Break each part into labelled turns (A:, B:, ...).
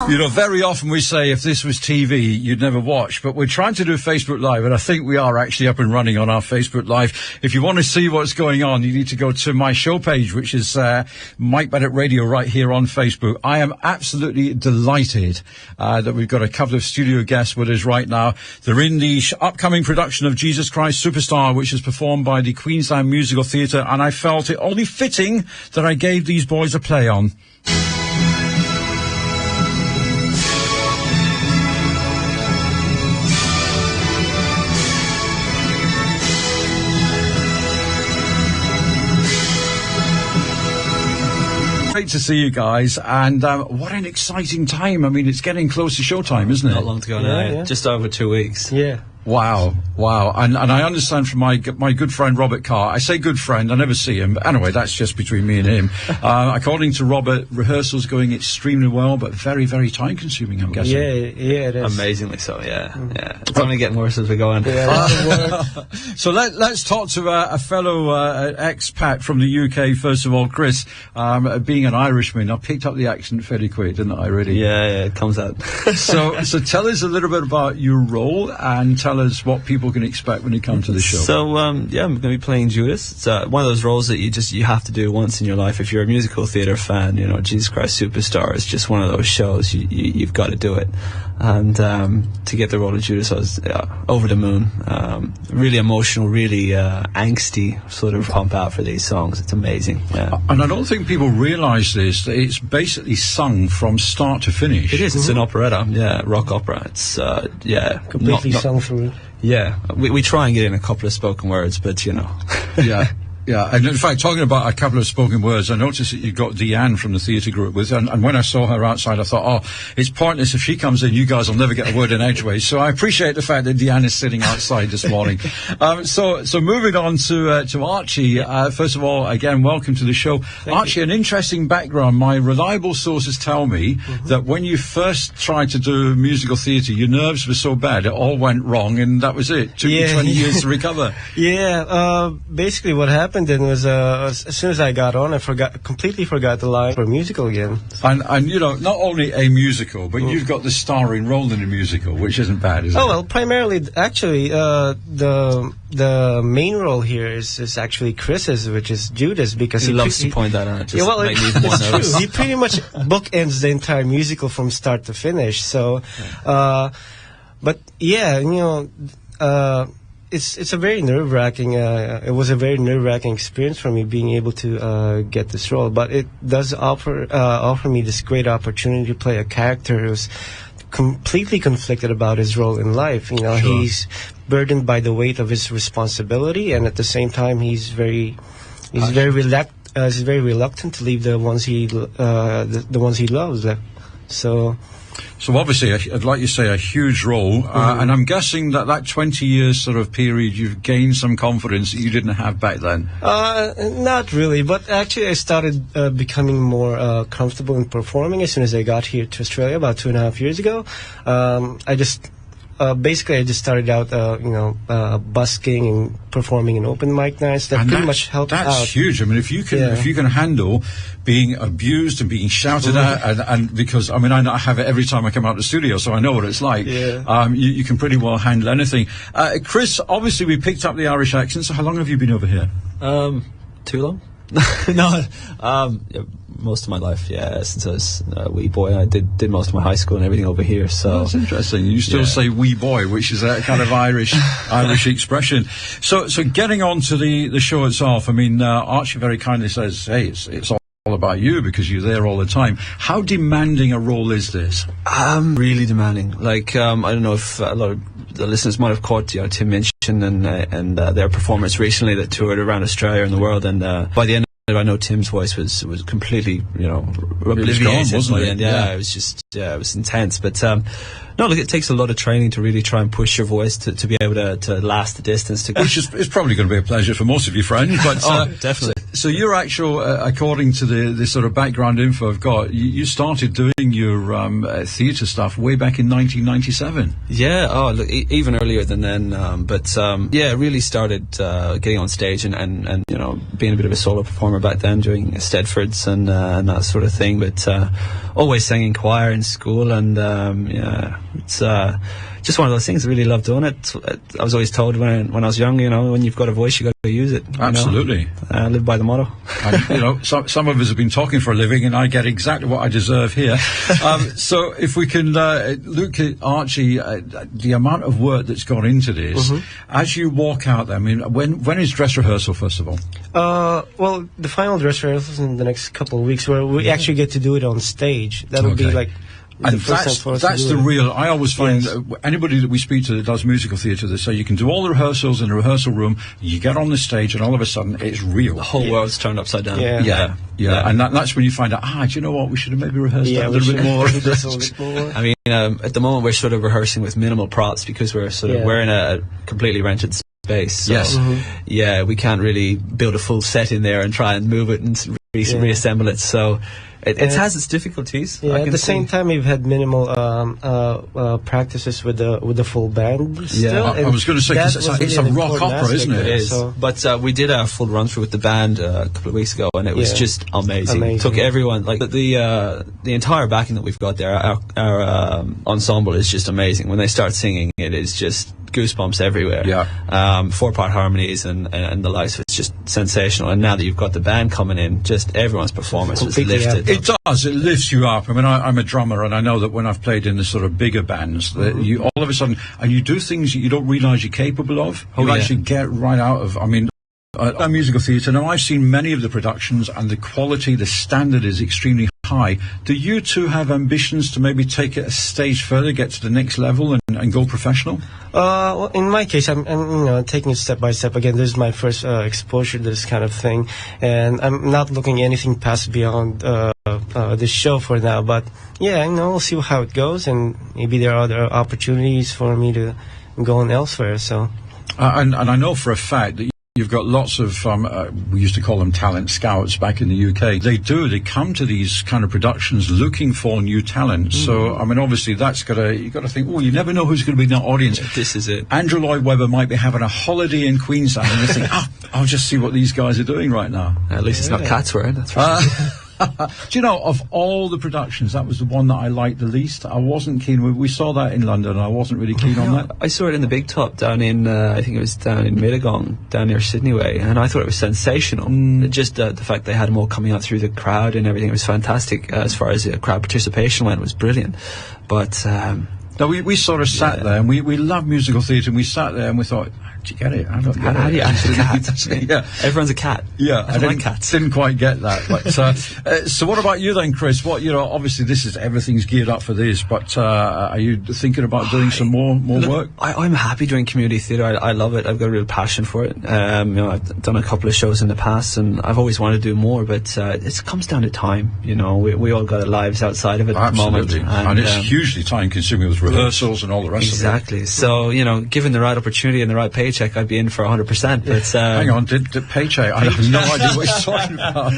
A: You know, very often we say if this was TV, you'd never watch, but we're trying to do Facebook Live, and I think we are actually up and running on our Facebook Live. If you want to see what's going on, you need to go to my show page, which is Mike Bennett Radio right here on Facebook. I am absolutely delighted that we've got a couple of studio guests with us right now. They're in the upcoming production of Jesus Christ Superstar, which is performed by the Queensland Musical Theatre, and I felt it only fitting that I gave these boys a play on. Great to see you guys, and what an exciting time. I mean, it's getting close to showtime, isn't it?
B: Not long to go now.
C: Yeah.
B: Just over 2 weeks.
C: Yeah.
A: Wow. And I understand from my good friend Robert Carr, I say good friend, I never see him, but anyway, that's just between me and him. According to Robert, rehearsals going extremely well, but very, very time consuming, I'm guessing.
C: Yeah, it is.
B: Amazingly so, yeah. It's only getting worse as we go on.
C: Yeah,
A: So let's talk to a fellow expat from the UK, first of all, Chris. Being an Irishman, I picked up the accent fairly quick, didn't I, really?
B: Yeah, it comes out.
A: So tell us a little bit about your role, and tell us what people can expect when they come to the show.
B: So, I'm going to be playing Judas. It's one of those roles that you have to do once in your life. If you're a musical theatre fan, you know, Jesus Christ Superstar is just one of those shows. You've got to do it. And to get the role of Judas, I was over the moon. Really emotional, really angsty, sort of pump out for these songs. It's amazing. Yeah.
A: And I don't think people realise this, that it's basically sung from start to finish.
B: It is. It's an operetta, rock opera. It's,
C: completely sung through.
B: Yeah, we try and get in a couple of spoken words, but you know.
A: Yeah, and in fact, talking about a couple of spoken words, I noticed that you got Deanne from the theatre group with, and when I saw her outside, I thought, it's pointless if she comes in, you guys will never get a word in edgeways. So I appreciate the fact that Deanne is sitting outside this morning. So moving on to Archie, first of all, again, welcome to the show. Archie, an interesting background. My reliable sources tell me that when you first tried to do musical theatre, your nerves were so bad, it all went wrong, and that was it. Took you 20 years to recover.
C: Yeah, basically what happened then was as soon as I got on, I completely forgot the line for a musical again.
A: And you know, not only a musical, but you've got the starring role in a musical, which isn't bad, is it?
C: Oh, well, primarily, actually, the main role here is actually Chris's, which is Judas, because
B: he loves to point that out.
C: He pretty much bookends the entire musical from start to finish. So, but yeah, you know, it's a very nerve-wracking. It was a very nerve-wracking experience for me being able to get this role. But it does offer me this great opportunity to play a character who's completely conflicted about his role in life. You know, he's burdened by the weight of his responsibility, and at the same time, he's very reluctant to leave the ones he loves.
A: So obviously, I'd like you to say a huge role, and I'm guessing that 20 years sort of period, you've gained some confidence that you didn't have back then.
C: Not really, but actually I started becoming more comfortable in performing as soon as I got here to Australia about 2.5 years ago. I just started out, busking and performing in open mic nights. That pretty much helped out.
A: That's huge. I mean, if you can handle being abused and being shouted at, and because, I mean, I have it every time I come out of the studio, so I know what it's like.
C: Yeah.
A: You can pretty well handle anything. Chris, obviously we picked up the Irish accent, so how long have you been over here?
B: Too long? No, most of my life, since I was a wee boy. I did most of my high school and everything over here, so...
A: That's interesting. You still say wee boy, which is a kind of Irish expression. So getting on to the show itself, I mean, Archie very kindly says, hey, it's all about you because you're there all the time. How demanding a role is this?
B: Really demanding. Like, I don't know if a lot of the listeners might have caught, Tim Minchin and their performance recently that toured around Australia and the world, and by the end I know Tim's voice was completely, oblivious, wasn't it? Yeah, it was just, it was intense. But no, look, it takes a lot of training to really try and push your voice to be able to last the distance. Which
A: is probably going to be a pleasure for most of your friends. But
B: definitely.
A: So your actual, according to the sort of background info I've got, you started doing your theatre stuff way back in 1997.
B: Yeah, look, even earlier than then. Yeah, really started getting on stage and you know, being a bit of a solo performer back then, doing Stedfords and that sort of thing. But always sang in choir in school, and yeah, it's just one of those things. I really love doing it. I was always told when I was young, you know, when you've got a voice, you got to use it.
A: Absolutely.
B: Live by the motto.
A: And, you know, some of us have been talking for a living, and I get exactly what I deserve here. So if we can look at Archie, the amount of work that's gone into this, as you walk out there, I mean, when is dress rehearsal, first of all?
C: Well, the final dress rehearsal is in the next couple of weeks, where we actually get to do it on stage. That would be like...
A: And that's the real. I always find anybody that we speak to that does musical theatre, they say you can do all the rehearsals in a rehearsal room, you get on the stage, and all of a sudden it's real.
B: The whole world's turned upside down.
A: Yeah. And that's when you find out, do you know what, we should have maybe rehearsed that a little bit more.
B: I mean, at the moment we're sort of rehearsing with minimal props because we're we're in a completely rented space. So,
A: yes.
B: Yeah, we can't really build a full set in there and try and move it and reassemble it. So it has its difficulties.
C: Yeah, at the same time, we've had minimal practices with the full band. Still,
A: I was going to say, because it's a rock opera, isn't it?
B: It is. So. But we did a full run through with the band a couple of weeks ago, and it was just amazing. Took everyone, like the entire backing that we've got there. Our ensemble is just amazing. When they start singing, it is just goosebumps everywhere. 4-part harmonies and the likes. It's just sensational. And now that you've got the band coming in, just everyone's performance was lifted.
A: It does. It lifts you up. I mean, I'm a drummer, and I know that when I've played in the sort of bigger bands, that you all of a sudden, and you do things that you don't realise you're capable of. You actually get right out of. I mean, musical theatre. Now, I've seen many of the productions, and the quality, the standard is extremely high. Do you two have ambitions to maybe take it a stage further, get to the next level, and go professional?
C: Well, in my case, I'm taking it step by step. Again, this is my first exposure to this kind of thing, and I'm not looking anything past beyond this show for now. But yeah, we'll see how it goes, and maybe there are other opportunities for me to go on elsewhere. So,
A: and I know for a fact that you've got lots of, we used to call them talent scouts back in the UK. They come to these kind of productions looking for new talent. So, I mean, obviously you've got to think, you never know who's going to be in that audience.
B: This is it.
A: Andrew Lloyd Webber might be having a holiday in Queensland, and you think, I'll just see what these guys are doing right now.
B: At least it's not cats wearing, that's for sure.
A: Do you know, of all the productions, that was the one that I liked the least. I wasn't keen. We saw that in London, and I wasn't really keen on that.
B: I saw it in the Big Top down in, I think it was down in Mittagong, down near Sydney way, and I thought it was sensational. Just the fact they had them all coming out through the crowd and everything was fantastic. As far as crowd participation went, it was brilliant. But
A: no, we sort of sat there, and we love musical theatre, and we sat there and we thought, do you get it? I don't get
B: how
A: it.
B: do you act a cat? Everyone's a cat.
A: I
B: like cats.
A: Didn't quite get that. But, so what about you then, Chris? Obviously everything's geared up for this, but are you thinking about doing some more work?
B: I'm happy doing community theatre. I love it. I've got a real passion for it. I've done a couple of shows in the past, and I've always wanted to do more, but it comes down to time. We all got our lives outside of it at the moment.
A: And it's hugely time consuming with rehearsals and all the rest of it.
B: Exactly. So, given the right opportunity and the right paycheck, I'd be in for 100%. But
A: hang on, did paycheck? I have no idea what he's talking about.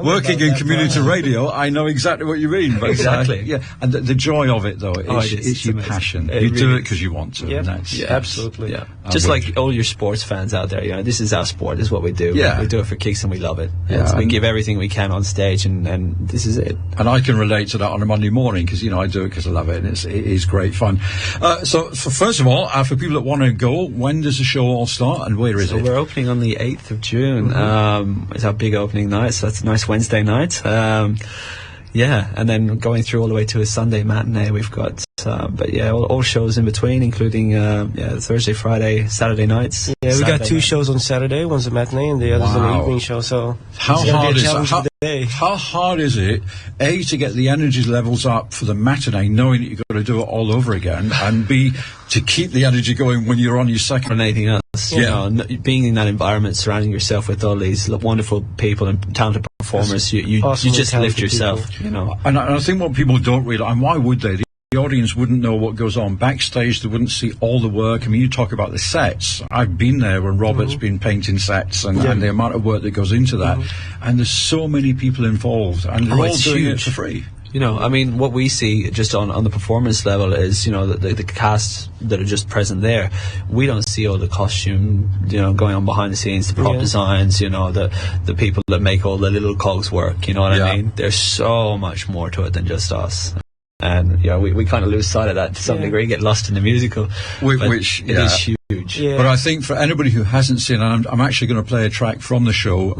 A: Working in community radio, I know exactly what you mean. But
B: exactly.
A: And the joy of it, though, it's your passion. You do it because you want to.
C: Yep.
A: And
C: Absolutely.
B: Yeah. Just like all your sports fans out there, this is our sport. This is what we do.
A: Yeah.
B: We do it for kicks, and we love it. Yeah. We give everything we can on stage, and this is it.
A: And I can relate to that on a Monday morning because I do it because I love it, and it is great fun. So first of all, for people that want to go, when does the show all start, and where is it?
B: We're opening on the 8th of June. It's our big opening night, so that's a nice Wednesday night. And then going through all the way to a Sunday matinee we've got. All shows in between, including Thursday, Friday, Saturday nights.
C: Yeah, we got 2 shows on Saturday. One's a matinee and the other's an evening show. So
A: how hard is it, A, to get the energy levels up for the matinee, knowing that you've got to do it all over again, and B, to keep the energy going when you're on your second?
B: And anything else. Being in that environment, surrounding yourself with all these wonderful people and talented performers, you just lift yourself.
A: And I think what people don't realise, and why would they? the audience wouldn't know what goes on backstage. They wouldn't see all the work. I mean, you talk about the sets. I've been there when Robert's been painting sets and the amount of work that goes into that. And there's so many people involved, and they're all doing it for free.
B: You know, I mean, what we see just on the performance level is, you know, the cast that are just present there. We don't see all the costume, you know, going on behind the scenes, the prop designs, you know, the people that make all the little cogs work, you know what I mean? There's so much more to it than just us. And, yeah, we kind of lose sight of that to some degree, get lost in the musical.
A: Which
B: it is huge.
A: Yeah. But I think for anybody who hasn't seen it, I'm actually going to play a track from the show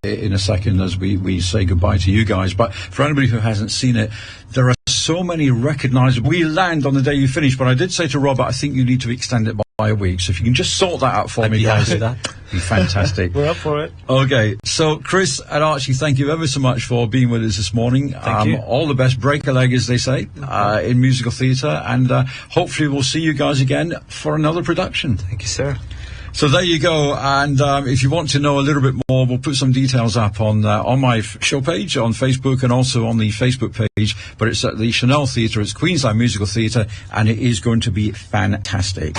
A: in a second as we say goodbye to you guys. But for anybody who hasn't seen it, there are so many recognisable. We land on the day you finish, but I did say to Robert, I think you need to extend it by a week. So if you can just sort that out for me, guys, that'd be fantastic.
C: We're up for it.
A: Okay, so Chris and Archie, thank you ever so much for being with us this morning.
B: Thank you.
A: All the best, break a leg, as they say, in musical theatre, and hopefully we'll see you guys again for another production.
B: Thank you, sir.
A: So there you go, and if you want to know a little bit more, we'll put some details up on my show page on Facebook and also on the Facebook page, but it's at the Chanel Theatre, it's Queensland Musical Theatre, and it is going to be fantastic.